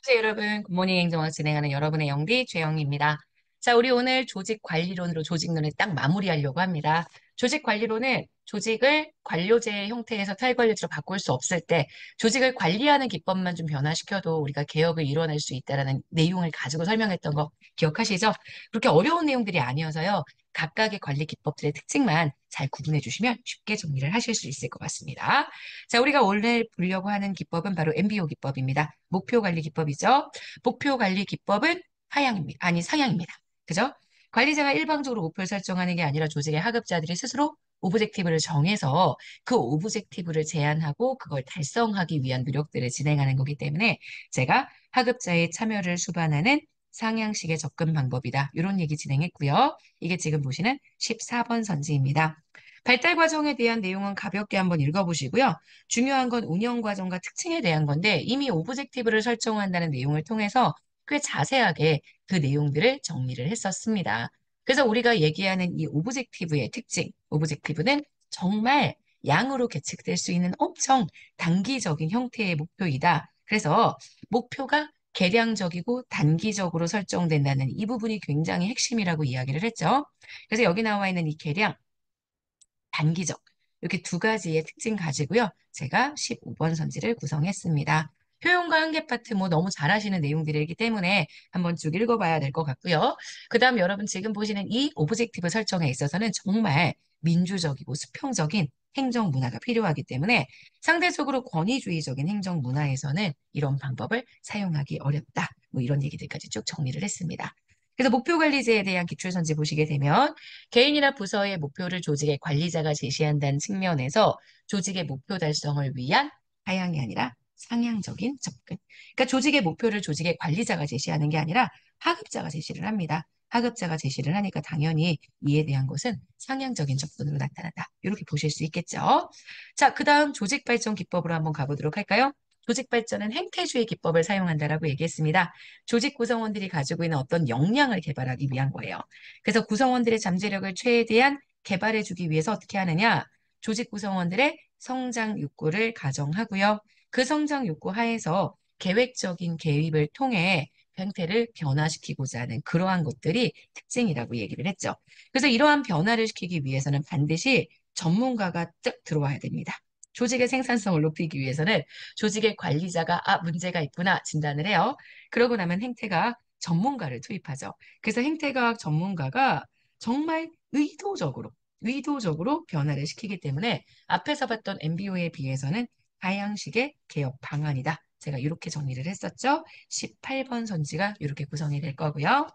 안녕하세요, 여러분. 굿모닝 행정을 진행하는 여러분의 영디 최영입니다. 자, 우리 오늘 조직 관리론으로 조직론을 딱 마무리하려고 합니다. 조직 관리론은 조직을 관료제의 형태에서 타입관리제로 바꿀 수 없을 때 조직을 관리하는 기법만 좀 변화시켜도 우리가 개혁을 이뤄낼 수 있다는 내용을 가지고 설명했던 거 기억하시죠? 그렇게 어려운 내용들이 아니어서요. 각각의 관리 기법들의 특징만 잘 구분해 주시면 쉽게 정리를 하실 수 있을 것 같습니다. 자, 우리가 오늘 보려고 하는 기법은 바로 MBO 기법입니다. 목표 관리 기법이죠. 목표 관리 기법은 하향입니다. 아니, 상향입니다. 그죠? 관리자가 일방적으로 목표를 설정하는 게 아니라 조직의 하급자들이 스스로 오브젝티브를 정해서 그 오브젝티브를 제안하고 그걸 달성하기 위한 노력들을 진행하는 거기 때문에 제가 하급자의 참여를 수반하는 상향식의 접근 방법이다. 이런 얘기 진행했고요. 이게 지금 보시는 14번 선지입니다. 발달 과정에 대한 내용은 가볍게 한번 읽어보시고요. 중요한 건 운영 과정과 특징에 대한 건데 이미 오브젝티브를 설정한다는 내용을 통해서 꽤 자세하게 그 내용들을 정리를 했었습니다. 그래서 우리가 얘기하는 이 오브젝티브의 특징, 오브젝티브는 정말 양으로 계측될 수 있는 엄청 단기적인 형태의 목표이다. 그래서 목표가 계량적이고 단기적으로 설정된다는 이 부분이 굉장히 핵심이라고 이야기를 했죠. 그래서 여기 나와 있는 이 계량, 단기적 이렇게 두 가지의 특징 가지고요. 제가 15번 선지를 구성했습니다. 효용과 한계 파트 뭐 너무 잘 하시는 내용들이기 때문에 한번 쭉 읽어봐야 될 것 같고요. 그 다음 여러분 지금 보시는 이 오브젝티브 설정에 있어서는 정말 민주적이고 수평적인 행정 문화가 필요하기 때문에 상대적으로 권위주의적인 행정 문화에서는 이런 방법을 사용하기 어렵다. 뭐 이런 얘기들까지 쭉 정리를 했습니다. 그래서 목표관리제에 대한 기출선지 보시게 되면 개인이나 부서의 목표를 조직의 관리자가 제시한다는 측면에서 조직의 목표 달성을 위한 하향이 아니라 상향적인 접근. 그러니까 조직의 목표를 조직의 관리자가 제시하는 게 아니라 하급자가 제시를 합니다. 하급자가 제시를 하니까 당연히 이에 대한 것은 상향적인 접근으로 나타난다. 이렇게 보실 수 있겠죠. 자, 그 다음 조직 발전 기법으로 한번 가보도록 할까요? 조직 발전은 행태주의 기법을 사용한다라고 얘기했습니다. 조직 구성원들이 가지고 있는 어떤 역량을 개발하기 위한 거예요. 그래서 구성원들의 잠재력을 최대한 개발해주기 위해서 어떻게 하느냐? 조직 구성원들의 성장 욕구를 가정하고요. 그 성장 욕구 하에서 계획적인 개입을 통해 형태를 변화시키고자 하는 그러한 것들이 특징이라고 얘기를 했죠. 그래서 이러한 변화를 시키기 위해서는 반드시 전문가가 뜩 들어와야 됩니다. 조직의 생산성을 높이기 위해서는 조직의 관리자가 문제가 있구나 진단을 해요. 그러고 나면 행태가 전문가를 투입하죠. 그래서 행태과학 전문가가 정말 의도적으로 변화를 시키기 때문에 앞에서 봤던 MBO에 비해서는 하향식의 개혁 방안이다. 제가 이렇게 정리를 했었죠. 18번 선지가 이렇게 구성이 될 거고요.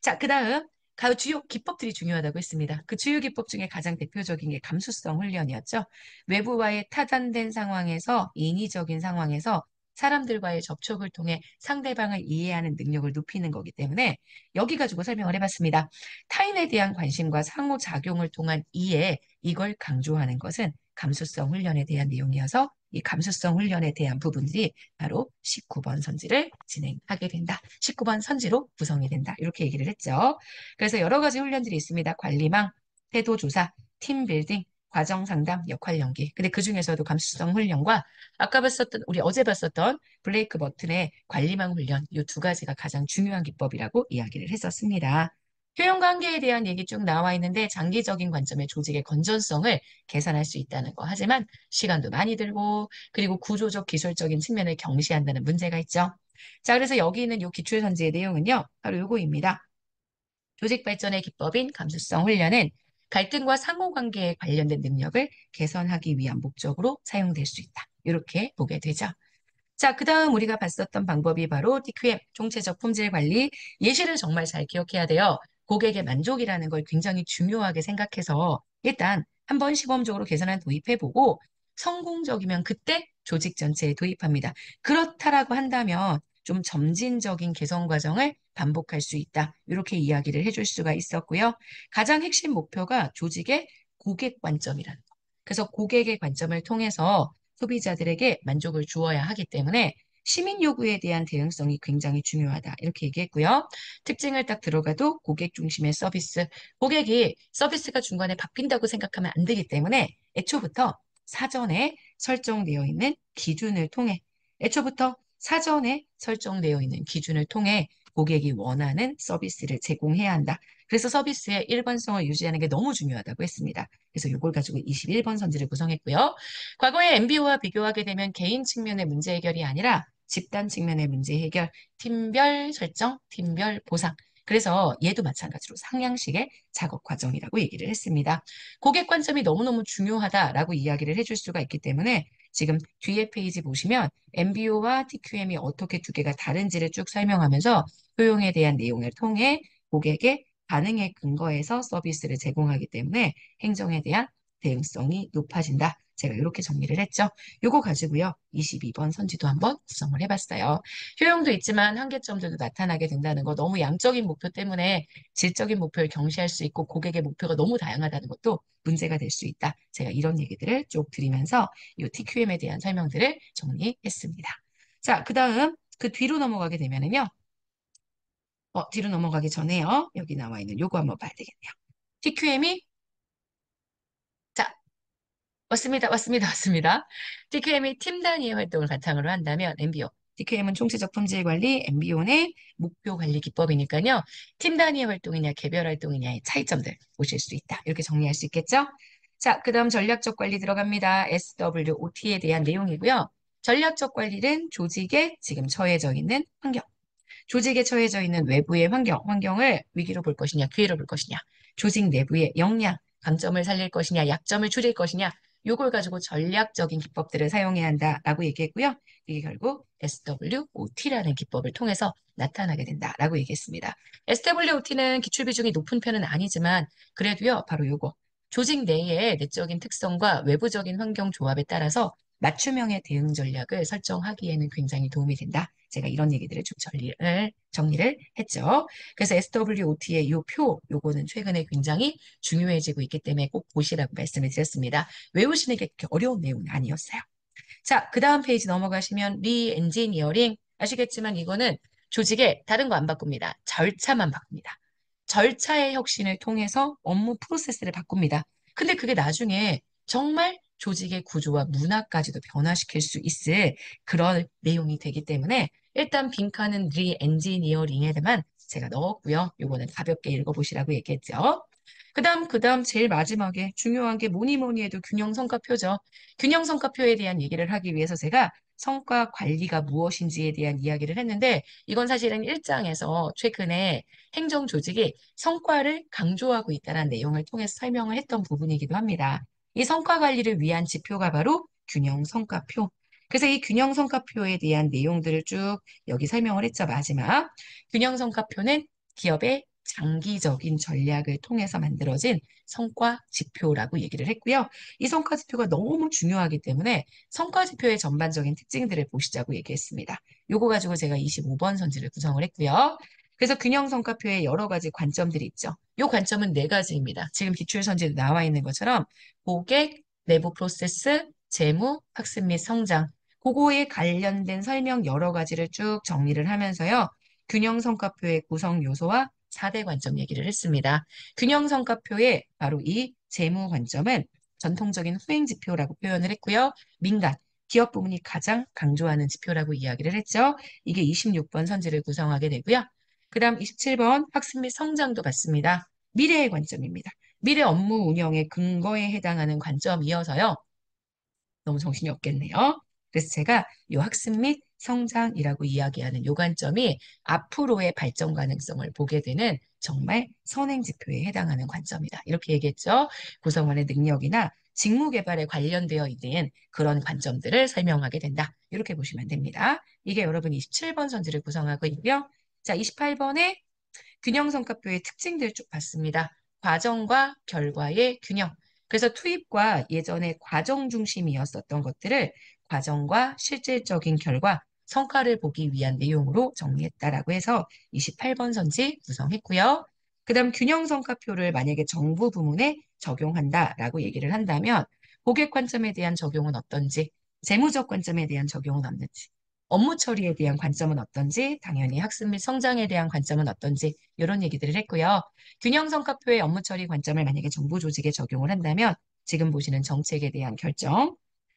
자, 그 다음 주요 기법들이 중요하다고 했습니다. 그 주요 기법 중에 가장 대표적인 게 감수성 훈련이었죠. 외부와의 타단된 상황에서 인위적인 상황에서 사람들과의 접촉을 통해 상대방을 이해하는 능력을 높이는 거기 때문에 여기 가지고 설명을 해봤습니다. 타인에 대한 관심과 상호작용을 통한 이해, 이걸 강조하는 것은 감수성 훈련에 대한 내용이어서 이 감수성 훈련에 대한 부분들이 바로 19번 선지를 진행하게 된다. 19번 선지로 구성이 된다. 이렇게 얘기를 했죠. 그래서 여러 가지 훈련들이 있습니다. 관리망, 태도조사, 팀빌딩, 과정 상담, 역할 연기. 근데 그 중에서도 감수성 훈련과 아까 봤었던, 우리 어제 봤었던 블레이크 버튼의 관리망 훈련, 이 두 가지가 가장 중요한 기법이라고 이야기를 했었습니다. 효용과 한계에 대한 얘기 쭉 나와 있는데 장기적인 관점의 조직의 건전성을 개선할 수 있다는 거. 하지만 시간도 많이 들고 그리고 구조적 기술적인 측면을 경시한다는 문제가 있죠. 자, 그래서 여기 있는 요 기출선지의 내용은요. 바로 요거입니다. 조직 발전의 기법인 감수성 훈련은 갈등과 상호관계에 관련된 능력을 개선하기 위한 목적으로 사용될 수 있다. 이렇게 보게 되죠. 자, 그 다음 우리가 봤었던 방법이 바로 TQM, 총체적 품질 관리. 예시를 정말 잘 기억해야 돼요. 고객의 만족이라는 걸 굉장히 중요하게 생각해서 일단 한번 시범적으로 개선안 도입해보고 성공적이면 그때 조직 전체에 도입합니다. 그렇다라고 한다면 좀 점진적인 개선 과정을 반복할 수 있다. 이렇게 이야기를 해줄 수가 있었고요. 가장 핵심 목표가 조직의 고객 관점이라는 거. 그래서 고객의 관점을 통해서 소비자들에게 만족을 주어야 하기 때문에 시민 요구에 대한 대응성이 굉장히 중요하다. 이렇게 얘기했고요. 특징을 딱 들어가도 고객 중심의 서비스. 고객이 서비스가 중간에 바뀐다고 생각하면 안 되기 때문에 애초부터 사전에 설정되어 있는 기준을 통해 애초부터 사전에 설정되어 있는 기준을 통해 고객이 원하는 서비스를 제공해야 한다. 그래서 서비스의 일관성을 유지하는 게 너무 중요하다고 했습니다. 그래서 이걸 가지고 21번 선지를 구성했고요. 과거의 MBO와 비교하게 되면 개인 측면의 문제 해결이 아니라 집단 측면의 문제 해결, 팀별 설정, 팀별 보상. 그래서 얘도 마찬가지로 상향식의 작업 과정이라고 얘기를 했습니다. 고객 관점이 너무너무 중요하다라고 이야기를 해줄 수가 있기 때문에 지금 뒤에 페이지 보시면 MBO와 TQM이 어떻게 두 개가 다른지를 쭉 설명하면서 효용에 대한 내용을 통해 고객의 반응에 근거해서 서비스를 제공하기 때문에 행정에 대한 대응성이 높아진다. 제가 이렇게 정리를 했죠. 요거 가지고요. 22번 선지도 한번 구성을 해봤어요. 효용도 있지만 한계점들도 나타나게 된다는 거 너무 양적인 목표 때문에 질적인 목표를 경시할 수 있고 고객의 목표가 너무 다양하다는 것도 문제가 될 수 있다. 제가 이런 얘기들을 쭉 드리면서 이 TQM에 대한 설명들을 정리했습니다. 자, 그 다음 그 뒤로 넘어가게 되면은요. 뒤로 넘어가기 전에요. 여기 나와 있는 요거 한번 봐야 되겠네요. TQM이 자, 왔습니다. TQM이 팀 단위의 활동을 바탕으로 한다면 MBO. TQM은 총체적 품질 관리, MBO는 목표 관리 기법이니까요. 팀 단위의 활동이냐 개별 활동이냐의 차이점들 보실 수 있다. 이렇게 정리할 수 있겠죠? 자, 그 다음 전략적 관리 들어갑니다. SWOT에 대한 내용이고요. 전략적 관리는 조직에 지금 처해져 있는 환경. 조직에 처해져 있는 외부의 환경을 위기로 볼 것이냐, 기회로 볼 것이냐, 조직 내부의 역량, 강점을 살릴 것이냐, 약점을 줄일 것이냐, 요걸 가지고 전략적인 기법들을 사용해야 한다라고 얘기했고요. 이게 결국 SWOT라는 기법을 통해서 나타나게 된다라고 얘기했습니다. SWOT는 기출 비중이 높은 편은 아니지만 그래도요, 바로 요거. 조직 내의 내적인 특성과 외부적인 환경 조합에 따라서 맞춤형의 대응 전략을 설정하기에는 굉장히 도움이 된다. 제가 이런 얘기들을 쭉 정리를 했죠. 그래서 SWOT의 이 표, 요거는 최근에 굉장히 중요해지고 있기 때문에 꼭 보시라고 말씀을 드렸습니다. 외우시는 게 그렇게 어려운 내용은 아니었어요. 자, 그 다음 페이지 넘어가시면 리엔지니어링 아시겠지만 이거는 조직에 다른 거 안 바꿉니다. 절차만 바꿉니다. 절차의 혁신을 통해서 업무 프로세스를 바꿉니다. 근데 그게 나중에 정말 조직의 구조와 문화까지도 변화시킬 수 있을 그런 내용이 되기 때문에 일단 빈칸은 리엔지니어링에만 제가 넣었고요. 요거는 가볍게 읽어보시라고 얘기했죠. 그 다음 제일 마지막에 중요한 게 뭐니 뭐니 해도 균형 성과표죠. 균형 성과표에 대한 얘기를 하기 위해서 제가 성과 관리가 무엇인지에 대한 이야기를 했는데 이건 사실은 1장에서 최근에 행정 조직이 성과를 강조하고 있다는 내용을 통해서 설명을 했던 부분이기도 합니다. 이 성과 관리를 위한 지표가 바로 균형 성과표. 그래서 이 균형 성과표에 대한 내용들을 쭉 여기 설명을 했죠, 마지막. 균형 성과표는 기업의 장기적인 전략을 통해서 만들어진 성과 지표라고 얘기를 했고요. 이 성과 지표가 너무 중요하기 때문에 성과 지표의 전반적인 특징들을 보시자고 얘기했습니다. 요거 가지고 제가 25번 선지를 구성을 했고요. 그래서 균형 성과표에 여러 가지 관점들이 있죠. 요 관점은 네 가지입니다. 지금 기출 선지도 나와 있는 것처럼 고객, 내부 프로세스, 재무, 학습 및 성장, 그거에 관련된 설명 여러 가지를 쭉 정리를 하면서요. 균형 성과표의 구성 요소와 4대 관점 얘기를 했습니다. 균형 성과표의 바로 이 재무 관점은 전통적인 후행 지표라고 표현을 했고요. 민간, 기업 부문이 가장 강조하는 지표라고 이야기를 했죠. 이게 26번 선지를 구성하게 되고요. 그 다음 27번 학습 및 성장도 받습니다. 미래의 관점입니다. 미래 업무 운영의 근거에 해당하는 관점이어서요. 너무 정신이 없겠네요. 그래서 제가 이 학습 및 성장이라고 이야기하는 요 관점이 앞으로의 발전 가능성을 보게 되는 정말 선행 지표에 해당하는 관점이다. 이렇게 얘기했죠. 구성원의 능력이나 직무 개발에 관련되어 있는 그런 관점들을 설명하게 된다. 이렇게 보시면 됩니다. 이게 여러분 27번 선지를 구성하고 있고요. 자, 28번에 균형 성과표의 특징들 쭉 봤습니다. 과정과 결과의 균형. 그래서 투입과 예전에 과정 중심이었었던 것들을 과정과 실질적인 결과, 성과를 보기 위한 내용으로 정리했다라고 해서 28번 선지 구성했고요. 그 다음 균형 성과표를 만약에 정부 부문에 적용한다라고 얘기를 한다면 고객 관점에 대한 적용은 어떤지, 재무적 관점에 대한 적용은 없는지, 업무 처리에 대한 관점은 어떤지, 당연히 학습 및 성장에 대한 관점은 어떤지 이런 얘기들을 했고요. 균형 성과표의 업무 처리 관점을 만약에 정부 조직에 적용을 한다면 지금 보시는 정책에 대한 결정,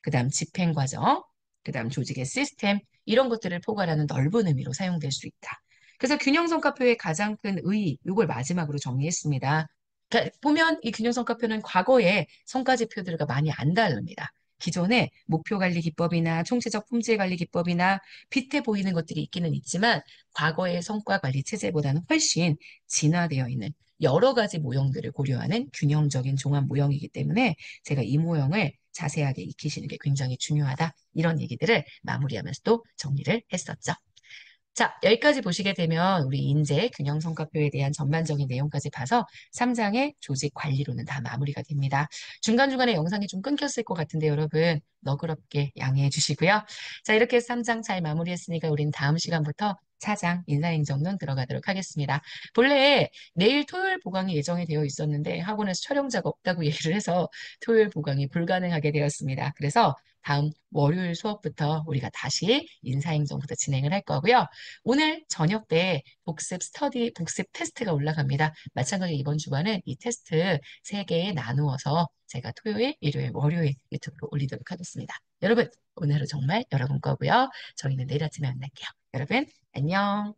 그다음 집행 과정, 그다음 조직의 시스템 이런 것들을 포괄하는 넓은 의미로 사용될 수 있다. 그래서 균형성과표의 가장 큰 의의, 이걸 마지막으로 정리했습니다. 그러니까 보면 이 균형성과표는 과거의 성과지표들과 많이 안 다릅니다. 기존의 목표관리 기법이나 총체적 품질관리 기법이나 비슷해 보이는 것들이 있기는 있지만 과거의 성과관리 체제보다는 훨씬 진화되어 있는 여러 가지 모형들을 고려하는 균형적인 종합 모형이기 때문에 제가 이 모형을 자세하게 익히시는 게 굉장히 중요하다. 이런 얘기들을 마무리하면서도 정리를 했었죠. 자, 여기까지 보시게 되면 우리 인재 균형 성과표에 대한 전반적인 내용까지 봐서 3장의 조직 관리로는 다 마무리가 됩니다. 중간중간에 영상이 좀 끊겼을 것 같은데 여러분 너그럽게 양해해 주시고요. 자, 이렇게 해서 3장 잘 마무리했으니까 우린 다음 시간부터 4장 인사행정론 들어가도록 하겠습니다. 본래 내일 토요일 보강이 예정이 되어 있었는데 학원에서 촬영자가 없다고 얘기를 해서 토요일 보강이 불가능하게 되었습니다. 그래서 다음 월요일 수업부터 우리가 다시 인사행정부터 진행을 할 거고요. 오늘 저녁 때 복습 테스트가 올라갑니다. 마찬가지로 이번 주간은 이 테스트 3개에 나누어서 제가 토요일, 일요일, 월요일 유튜브로 올리도록 하겠습니다. 여러분, 오늘 하루 정말 여러분 거고요. 저희는 내일 아침에 만날게요. 여러분, 안녕.